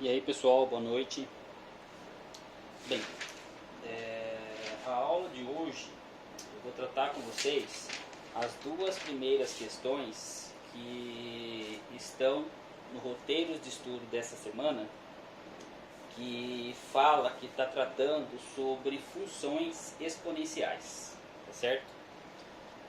E aí pessoal, boa noite. Bem, a aula de hoje eu vou tratar com vocês as duas primeiras questões que estão no roteiro de estudo dessa semana, que fala, que está tratando sobre funções exponenciais, tá certo?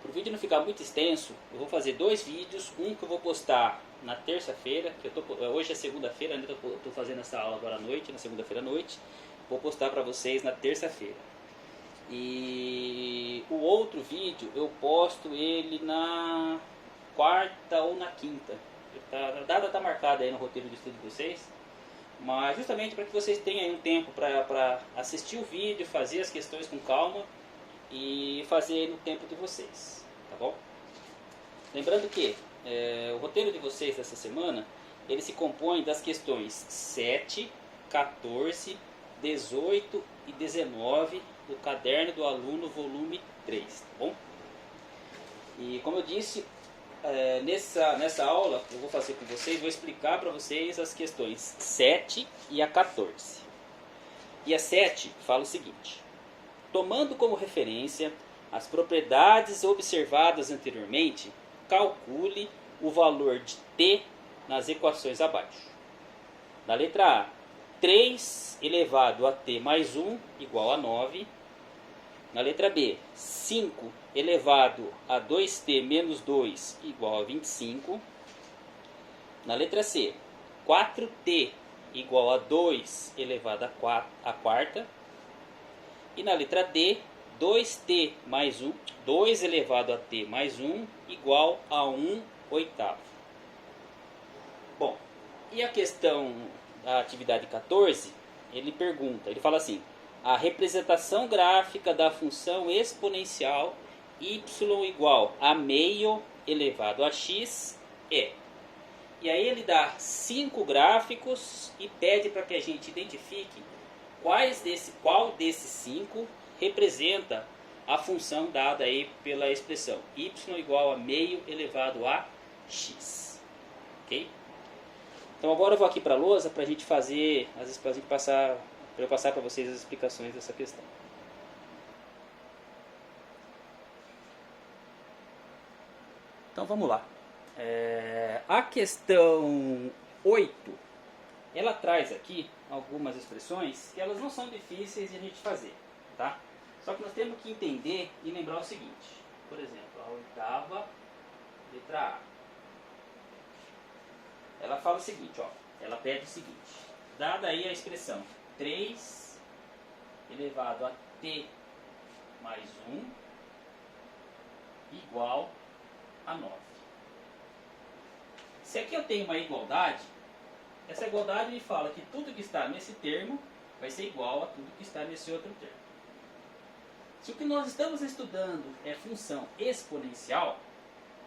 Para o vídeo não ficar muito extenso, eu vou fazer dois vídeos, um que eu vou postar na terça-feira, que hoje é segunda-feira, ainda estou fazendo essa aula agora à noite, na segunda-feira à noite, vou postar para vocês na terça-feira. E o outro vídeo eu posto ele na quarta ou na quinta. A data está marcada aí no roteiro de estudo de vocês, mas justamente para que vocês tenham aí um tempo para assistir o vídeo, fazer as questões com calma e fazer no tempo de vocês, tá bom? Lembrando que o roteiro de vocês dessa semana, ele se compõe das questões 7, 14, 18 e 19 do Caderno do Aluno, volume 3, tá bom? E como eu disse, nessa aula que eu vou fazer com vocês, vou explicar para vocês as questões 7 e a 14. E a 7 fala o seguinte: tomando como referência as propriedades observadas anteriormente, calcule o valor de t nas equações abaixo. Na letra A, 3 elevado a t mais 1 igual a 9. Na letra B, 5 elevado a 2t menos 2 igual a 25. Na letra C, 4t igual a 2 elevado a quarta. E na letra D, 2t mais 1, 2 elevado a t mais 1 igual a 1 oitavo. Bom, e a questão da atividade 14, ele fala assim: a representação gráfica da função exponencial y igual a meio elevado a x é. E aí ele dá 5 gráficos e pede para que a gente identifique qual desses 5 representa a função dada aí pela expressão y igual a meio elevado a x. Ok? Então agora eu vou aqui para a lousa para a gente fazer, para eu passar para vocês as explicações dessa questão. Então vamos lá. A questão 8, ela traz aqui algumas expressões que elas não são difíceis de a gente fazer, tá? Só que nós temos que entender e lembrar o seguinte. Por exemplo, a oitava, letra A. Ela fala o seguinte, ó. Ela pede o seguinte: dada aí a expressão 3 elevado a t mais 1 igual a 9. Se aqui eu tenho uma igualdade, essa igualdade me fala que tudo que está nesse termo vai ser igual a tudo que está nesse outro termo. Se o que nós estamos estudando é função exponencial,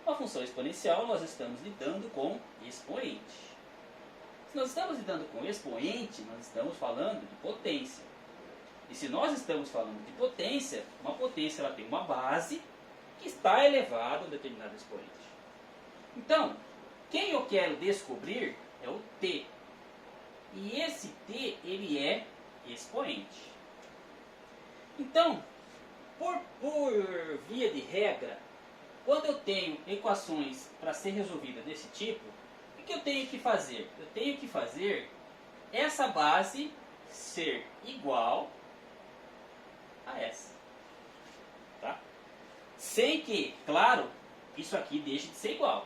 a função exponencial nós estamos lidando com expoente. Se nós estamos lidando com expoente, nós estamos falando de potência. E se nós estamos falando de potência, uma potência ela tem uma base que está elevada a um determinado expoente. Então, quem eu quero descobrir é o t. E esse t, ele é expoente. Então, por via de regra, quando eu tenho equações para ser resolvidas desse tipo, o que eu tenho que fazer? Eu tenho que fazer essa base ser igual a essa. Tá? Sem que, claro, isso aqui deixe de ser igual.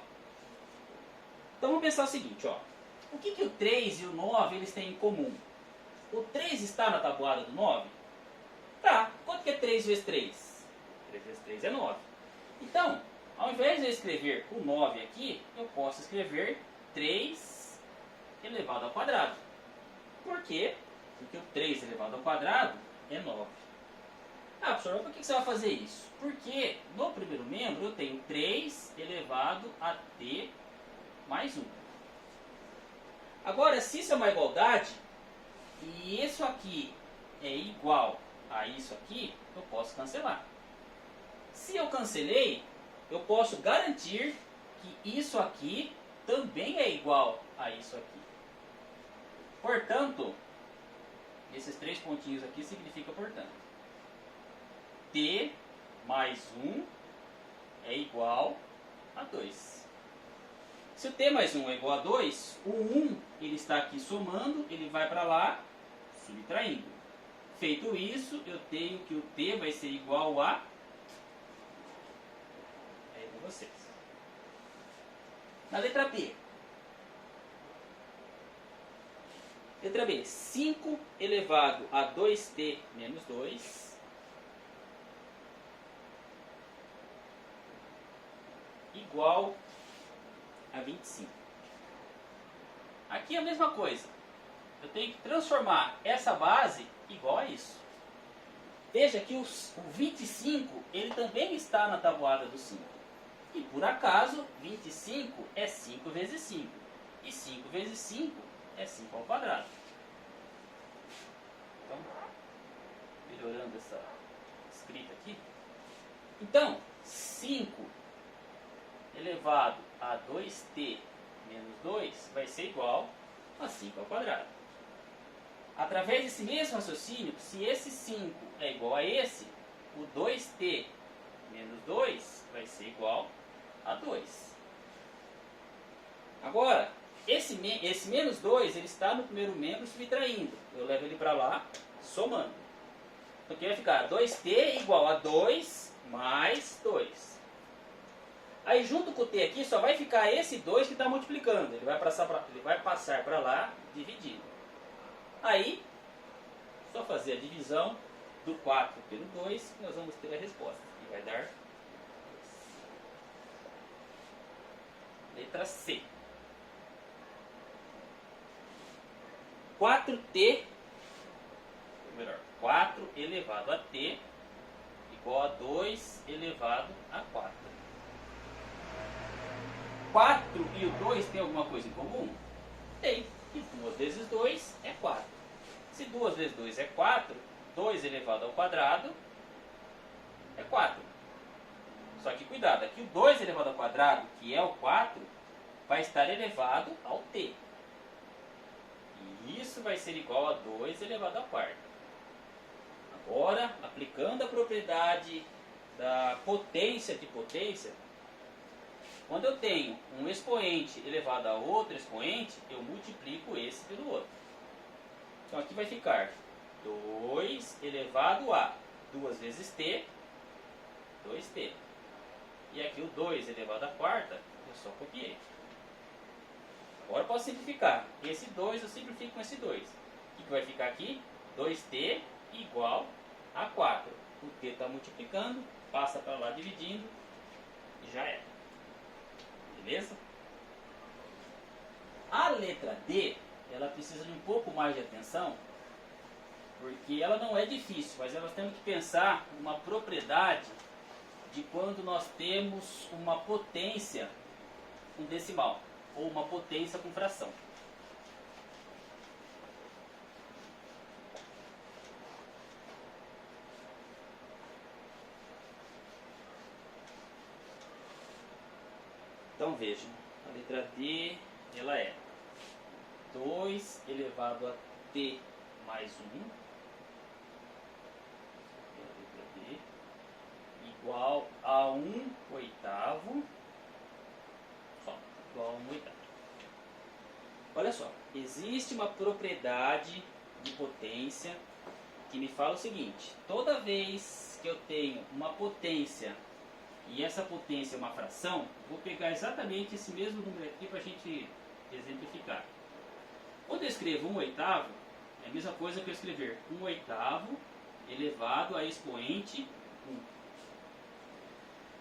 Então vamos pensar o seguinte, ó. O que o 3 e o 9 eles têm em comum? O 3 está na tabuada do 9? Tá. Quanto que é 3 vezes 3? 3 vezes 3 é 9. Então, ao invés de eu escrever o 9 aqui, eu posso escrever 3 elevado ao quadrado. Por quê? Porque o 3 elevado ao quadrado é 9. Ah, professor, por que você vai fazer isso? Porque no primeiro membro eu tenho 3 elevado a t mais 1. Agora, se isso é uma igualdade, e isso aqui é igual a isso aqui, eu posso cancelar. Se eu cancelei, eu posso garantir que isso aqui também é igual a isso aqui. Portanto, esses 3 pontinhos aqui significa portanto. T mais 1 é igual a 2. Se o T mais 1 é igual a 2, o 1 ele está aqui somando, ele vai para lá, subtraindo. Feito isso, eu tenho que o T vai ser igual a... Aí para vocês. Na letra B. Letra B. 5 elevado a 2t menos 2 igual a 25. Aqui é a mesma coisa. Eu tenho que transformar essa base igual a isso. Veja que o 25 ele também está na tabuada do 5. E por acaso, 25 é 5 vezes 5. E 5 vezes 5 é 5 ao quadrado. Então, melhorando essa escrita aqui. Então, 5 elevado a 2t menos 2 vai ser igual a 5 ao quadrado. Através desse mesmo raciocínio, se esse 5 é igual a esse, o 2t menos 2 vai ser igual a 2. Agora, esse menos 2 ele está no primeiro membro subtraindo. Eu levo ele para lá, somando. Então aqui vai ficar 2t igual a 2 mais 2. Aí junto com o t aqui só vai ficar esse 2 que está multiplicando. Ele vai passar para lá, dividindo. Aí, só fazer a divisão do 4 pelo 2, nós vamos ter a resposta. E vai dar 2. Letra C. 4t, ou melhor, 4 elevado a t igual a 2 elevado a 4. 4 e o 2 tem alguma coisa em comum? Tem. E 2 vezes 2 é 4. Se 2 vezes 2 é 4, 2 elevado ao quadrado é 4. Só que cuidado, aqui o 2 elevado ao quadrado, que é o 4, vai estar elevado ao t. E isso vai ser igual a 2 elevado ao quarto. Agora, aplicando a propriedade da potência de potência, quando eu tenho um expoente elevado a outro expoente, eu multiplico esse pelo outro. Então aqui vai ficar 2 elevado a 2 vezes t, 2t. E aqui o 2 elevado à quarta, eu só copiei. Agora eu posso simplificar. Esse 2 eu simplifico com esse 2. O que vai ficar aqui? 2t igual a 4. O t está multiplicando, passa para lá dividindo e já é. Beleza? A letra D, ela precisa de um pouco mais de atenção, porque ela não é difícil, mas nós temos que pensar numa propriedade de quando nós temos uma potência com decimal, ou uma potência com fração. Então vejam, a letra D, ela é 2 elevado a t mais 1, é a letra D, igual a 1 oitavo, só, igual a 1 oitavo. Olha só, existe uma propriedade de potência que me fala o seguinte: toda vez que eu tenho uma potência e essa potência é uma fração, vou pegar exatamente esse mesmo número aqui para a gente exemplificar. Quando eu escrevo 1 oitavo, é a mesma coisa que eu escrever 1 oitavo elevado a expoente 1.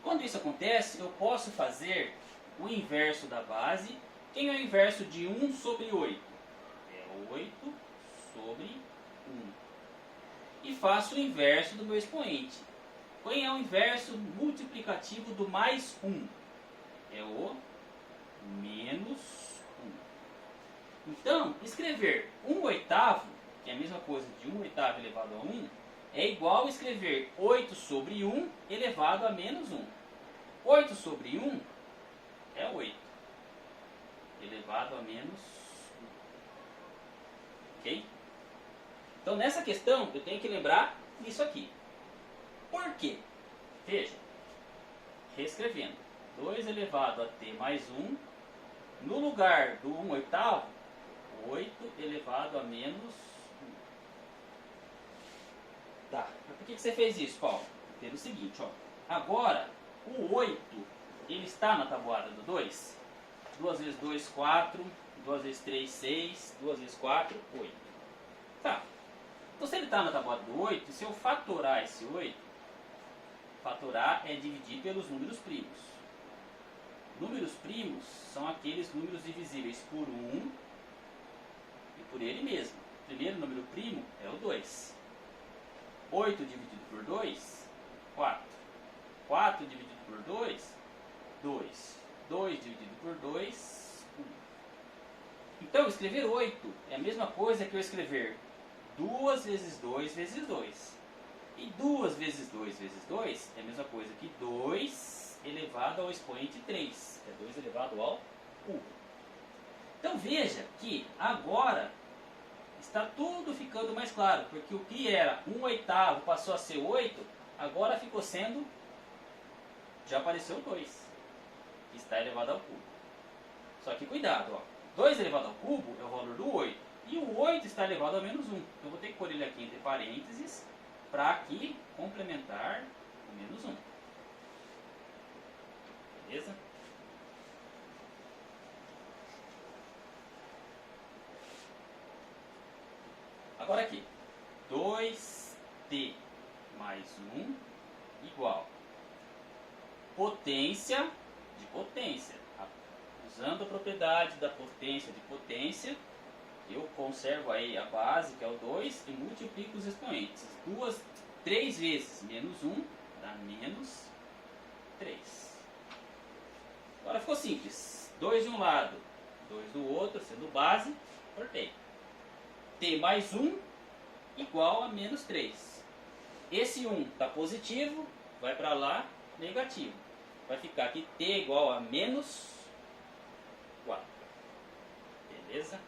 Quando isso acontece, eu posso fazer o inverso da base. Quem é o inverso de 1 sobre 8? É 8 sobre 1. E faço o inverso do meu expoente. Quem é o inverso multiplicativo do mais 1? É o menos 1. Então, escrever 1 oitavo, que é a mesma coisa de 1 oitavo elevado a 1, é igual a escrever 8 sobre 1 elevado a menos 1. 8 sobre 1 é 8, elevado a menos ok? Então nessa questão eu tenho que lembrar isso aqui. Por quê? Veja, reescrevendo, 2 elevado a t mais 1, no lugar do 1/8, 8 elevado a menos 1. Tá, mas por que você fez isso, Paulo? Pelo seguinte, ó, agora o 8, ele está na tabuada do 2? 2 vezes 2, 4, 2 vezes 3, 6, 2 vezes 4, 8. Tá, então se ele está na tabuada do 8, se eu fatorar esse 8, fatorar é dividir pelos números primos. Números primos são aqueles números divisíveis por 1 e por ele mesmo. O primeiro número primo é o 2. 8 dividido por 2, 4. 4 dividido por 2, 2. 2 dividido por 2, 1. Então, escrever 8 é a mesma coisa que eu escrever 2 vezes 2 vezes 2. E 2 vezes 2 vezes 2 é a mesma coisa que 2 elevado ao expoente 3. É 2 elevado ao cubo. Então veja que agora está tudo ficando mais claro. Porque o que era 1/8 passou a ser 8, agora ficou sendo, já apareceu 2. Que está elevado ao cubo. Só que cuidado, ó, 2 elevado ao cubo é o valor do 8. E o 8 está elevado a menos 1. Eu vou ter que pôr ele aqui entre parênteses para aqui complementar o menos 1. Beleza? Agora aqui, 2t mais 1 igual potência de potência. Usando a propriedade da potência de potência, eu conservo aí a base, que é o 2, e multiplico os expoentes. 3 vezes menos 1 dá menos 3. Agora ficou simples. 2 de um lado, 2 do outro, sendo base, cortei. T mais 1 igual a menos 3. Esse 1 está positivo, vai para lá, negativo. Vai ficar aqui T igual a menos 4. Beleza?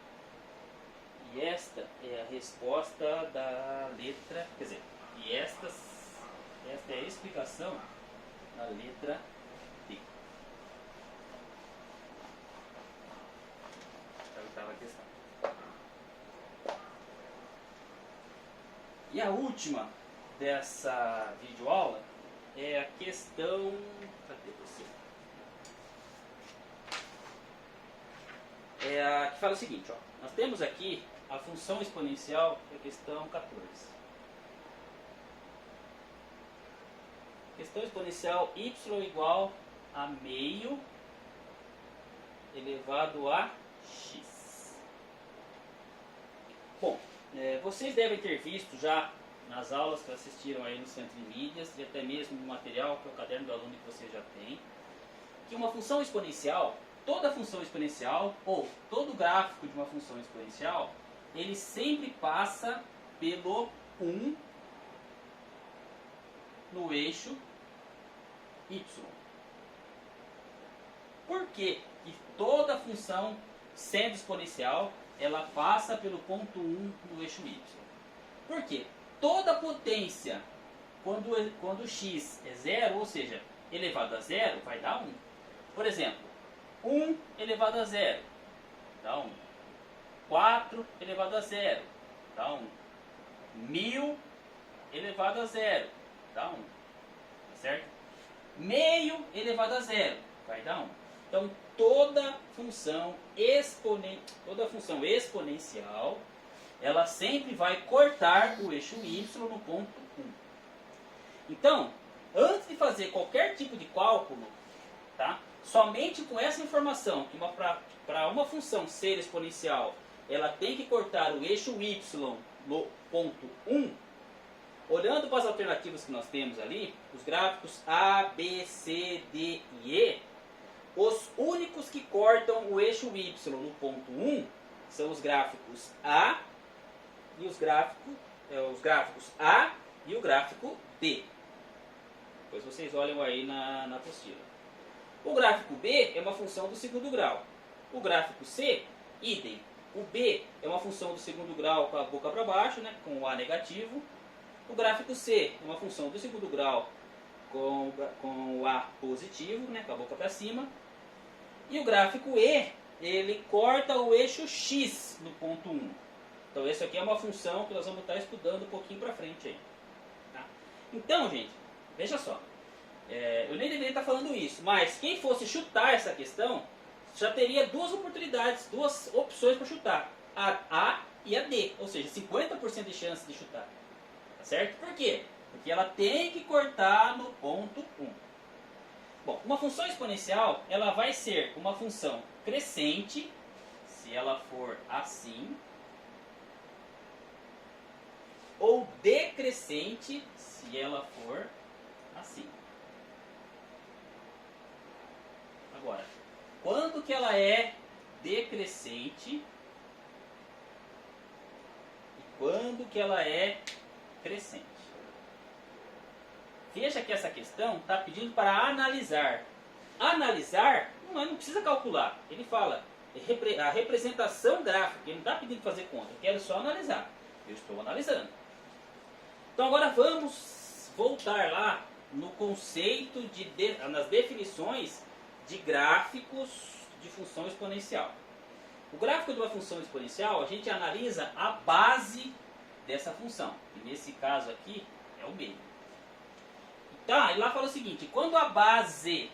E esta é a resposta da letra, quer dizer, e esta é a explicação da letra D. A oitava questão. E a última dessa videoaula é a questão... Cadê você? É a que fala o seguinte, ó. Nós temos aqui a função exponencial, que é a questão 14. Questão exponencial y igual a meio elevado a x. Bom, vocês devem ter visto já nas aulas que assistiram aí no Centro de Mídias e até mesmo no material, que é o caderno do aluno que você já tem, que uma função exponencial, toda função exponencial ou todo gráfico de uma função exponencial, ele sempre passa pelo 1 no eixo y. Por que que toda função sendo exponencial, ela passa pelo ponto 1 no eixo y? Por quê? Toda potência, quando x é 0, ou seja, elevado a 0, vai dar 1. Por exemplo, 1 elevado a 0 dá 1. 4 elevado a 0 dá 1. 1000 elevado a 0 dá 1. Tá certo? Meio elevado a 0 vai dar 1. Então, toda função exponencial, ela sempre vai cortar o eixo y no ponto 1. Então, antes de fazer qualquer tipo de cálculo, tá? Somente com essa informação, que para uma função ser exponencial, ela tem que cortar o eixo y no ponto 1, olhando para as alternativas que nós temos ali, os gráficos A, B, C, D e E, os únicos que cortam o eixo y no ponto 1 são os gráficos A e os gráficos A e o gráfico D. Depois vocês olham aí na apostila. O gráfico B é uma função do segundo grau. O gráfico C, idem. O B é uma função do segundo grau com a boca para baixo, né, com o A negativo. O gráfico C é uma função do segundo grau com o A positivo, né, com a boca para cima. E o gráfico E, ele corta o eixo X no ponto 1. Então essa aqui é uma função que nós vamos estar estudando um pouquinho para frente aí. Tá? Então, gente, veja só. Eu nem deveria estar falando isso, mas quem fosse chutar essa questão já teria duas oportunidades, duas opções para chutar. A A e a D, ou seja, 50% de chance de chutar. Tá certo? Por quê? Porque ela tem que cortar no ponto 1. Bom, uma função exponencial, ela vai ser uma função crescente, se ela for assim, ou decrescente, se ela for assim. Agora, quando que ela é decrescente e quando que ela é crescente? Veja que essa questão está pedindo para analisar. Analisar, não precisa calcular. Ele fala a representação gráfica. Ele não está pedindo fazer conta. Eu quero só analisar. Eu estou analisando. Então agora vamos voltar lá no conceito, nas definições de gráficos de função exponencial. O gráfico de uma função exponencial, a gente analisa a base dessa função. E nesse caso aqui é o B. Tá, e lá fala o seguinte, quando a base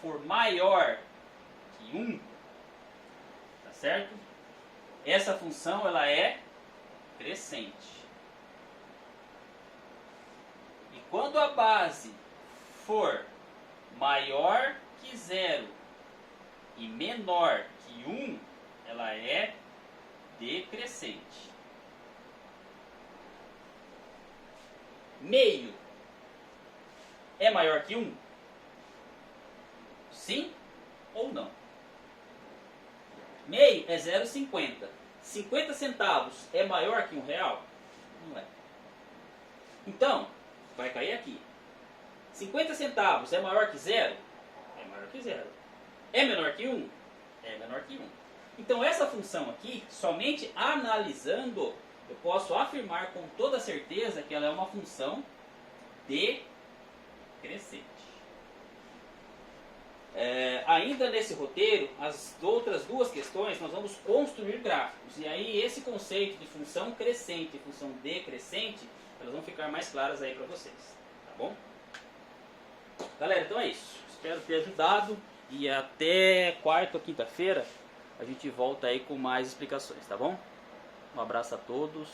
for maior que 1, tá certo? Essa função ela é crescente. E quando a base for maior que 0 e menor que 1, ela é decrescente. Meio é maior que 1? Sim ou não? Meio é 0,50. 50 centavos é maior que R$1? Não é. Então, vai cair aqui. 50 centavos é maior que 0? É maior que 0. É menor que 1? É menor que 1. Então essa função aqui, somente analisando, eu posso afirmar com toda certeza que ela é uma função decrescente. Ainda nesse roteiro, as outras duas questões, nós vamos construir gráficos. E aí esse conceito de função crescente e função decrescente, elas vão ficar mais claras aí para vocês. Tá bom? Galera, então é isso. Espero ter ajudado. E até quarta ou quinta-feira a gente volta aí com mais explicações, tá bom? Um abraço a todos.